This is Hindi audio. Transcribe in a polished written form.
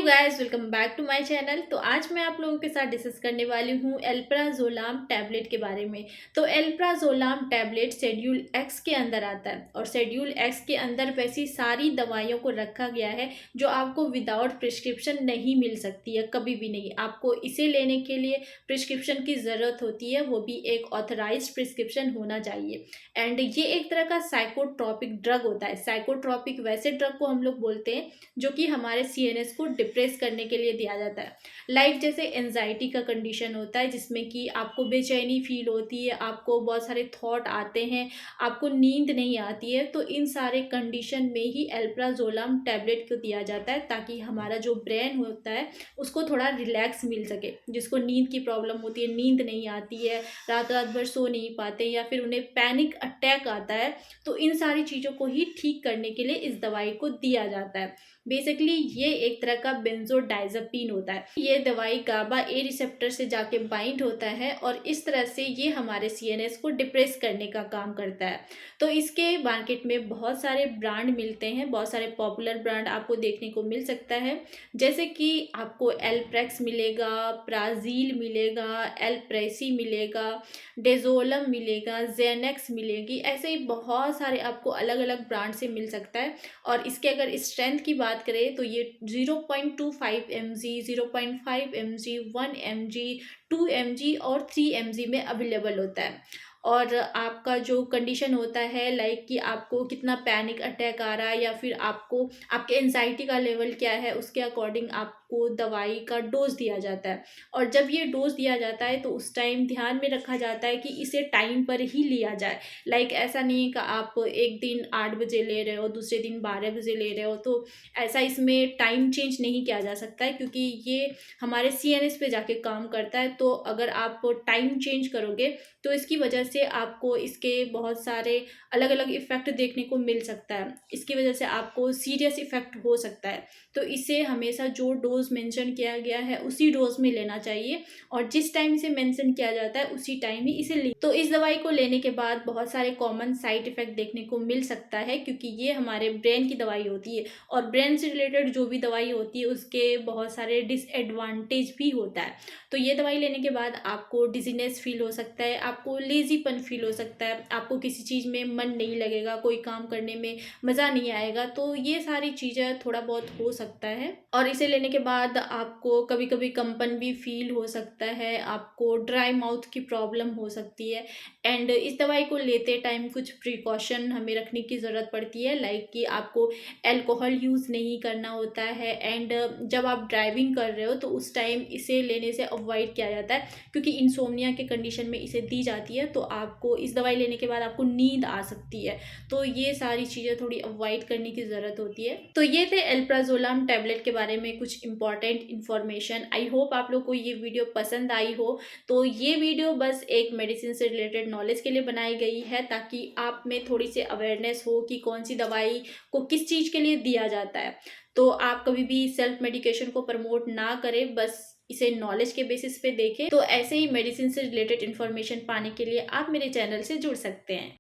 Guys, welcome back to my channel. तो आज मैं आप लोगों के साथ डिस्कस करने वाली हूँ एल्प्राजोलाम टैबलेट के बारे में। तो एल्प्राजोलाम टैबलेट शेड्यूल एक्स के अंदर आता है और शेड्यूल एक्स के अंदर वैसी सारी दवाइयों को रखा गया है जो आपको विदाउट प्रिस्क्रिप्शन नहीं मिल सकती है, कभी भी नहीं। आपको इसे लेने के लिए प्रिस्क्रिप्शन की ज़रूरत होती है, वो भी एक ऑथराइज्ड प्रिस्क्रिप्शन होना चाहिए। एंड ये एक तरह का साइकोट्रॉपिक ड्रग होता है। साइकोट्रॉपिक वैसे ड्रग को हम लोग बोलते हैं जो कि हमारे सीएनएस को डिप्रेस करने के लिए दिया जाता है। लाइक जैसे एंजाइटी का कंडीशन होता है जिसमें कि आपको बेचैनी फील होती है, आपको बहुत सारे थॉट आते हैं, आपको नींद नहीं आती है, तो इन सारे कंडीशन में ही एल्प्राजोलम टैबलेट को दिया जाता है ताकि हमारा जो ब्रेन होता है उसको थोड़ा रिलैक्स मिल सके। जिसको नींद की प्रॉब्लम होती है, नींद नहीं आती है, रात रात भर सो नहीं पाते या फिर उन्हें पैनिक अटैक आता है, तो इन सारी चीज़ों को ही ठीक करने के लिए इस दवाई को दिया जाता है। बेसिकली ये एक तरह का बेंजोडाइज़ेपिन होता है। ये दवाई गाबा ए रिसेप्टर से जाके बाइंड होता है और इस तरह से ये हमारे सीएनएस को डिप्रेस करने का काम करता है। तो इसके मार्केट में बहुत सारे ब्रांड मिलते हैं, बहुत सारे पॉपुलर ब्रांड आपको देखने को मिल सकता है। जैसे कि आपको एल्प्रेक्स मिलेगा, प्राजील मिलेगा, एल्प्रेसी मिलेगा, डेजोलम मिलेगा, जेनेक्स मिलेगी। ऐसे ही बहुत सारे आपको अलग अलग ब्रांड से मिल सकता है। और इसके अगर स्ट्रेंथ की बात करें तो ये 0.25 mg, 0.5 mg, 1 mg, 2 mg और 3 mg में अवेलेबल होता है। और आपका जो कंडीशन होता है, लाइक कि आपको कितना पैनिक अटैक आ रहा है या फिर आपको आपके एंजाइटी का लेवल क्या है, उसके अकॉर्डिंग आपको दवाई का डोज दिया जाता है। और जब ये डोज दिया जाता है तो उस टाइम ध्यान में रखा जाता है कि इसे टाइम पर ही लिया जाए। लाइक ऐसा नहीं है कि आप एक दिन 8 बजे ले रहे हो, दूसरे दिन 12 बजे ले रहे हो, तो ऐसा इसमें टाइम चेंज नहीं किया जा सकता है क्योंकि ये हमारे सीएनएस पे जाके काम करता है। तो अगर आप टाइम चेंज करोगे तो इसकी वजह से आपको इसके बहुत सारे अलग अलग इफ़ेक्ट देखने को मिल सकता है। इसकी वजह से आपको सीरियस इफ़ेक्ट हो सकता है। तो इसे हमेशा जो डोज मेंशन किया गया है उसी डोज में लेना चाहिए और जिस टाइम इसे मेंशन किया जाता है उसी टाइम ही इसे ले। तो इस दवाई को लेने के बाद बहुत सारे कॉमन साइड इफ़ेक्ट देखने को मिल सकता है क्योंकि ये हमारे ब्रेन की दवाई होती है और ब्रेन से रिलेटेड जो भी दवाई होती है उसके बहुत सारे डिसएडवांटेज भी होता है। तो ये दवाई लेने के बाद आपको डिजीनेस फील हो सकता है, आपको लेजीपन फील हो सकता है, आपको किसी चीज़ में मन नहीं लगेगा, कोई काम करने में मज़ा नहीं आएगा। तो ये सारी चीज़ें थोड़ा बहुत हो सकता है। और इसे लेने के बाद आपको कभी कभी कंपन भी फील हो सकता है, आपको ड्राई माउथ की प्रॉब्लम हो सकती है। एंड इस दवाई को लेते टाइम कुछ प्रिकॉशन हमें रखने की ज़रूरत पड़ती है, लाइक कि आपको अल्कोहल यूज़ नहीं करना होता है। एंड जब आप ड्राइविंग कर रहे हो तो उस टाइम इसे लेने से अवॉइड किया जाता है क्योंकि इंसोम्निया के कंडीशन में इसे दी जाती है। तो आपको इस दवाई लेने के बाद आपको नींद आ सकती है। तो ये सारी चीज़ें थोड़ी अवॉइड करने की ज़रूरत होती है। तो ये थे एल्प्राजोलम टैबलेट के बारे में कुछ इंपॉर्टेंट इन्फॉर्मेशन। आई होप आप लोग को ये वीडियो पसंद आई हो। तो ये वीडियो बस एक मेडिसिन से रिलेटेड नॉलेज के लिए बनाई गई है ताकि आप में थोड़ी सी अवेयरनेस हो कि कौन सी दवाई को किस चीज़ के लिए दिया जाता है। तो आप कभी भी सेल्फ मेडिकेशन को प्रमोट ना करें, बस इसे नॉलेज के बेसिस पे देखें। तो ऐसे ही मेडिसिन से रिलेटेड इन्फॉर्मेशन पाने के लिए आप मेरे चैनल से जुड़ सकते हैं।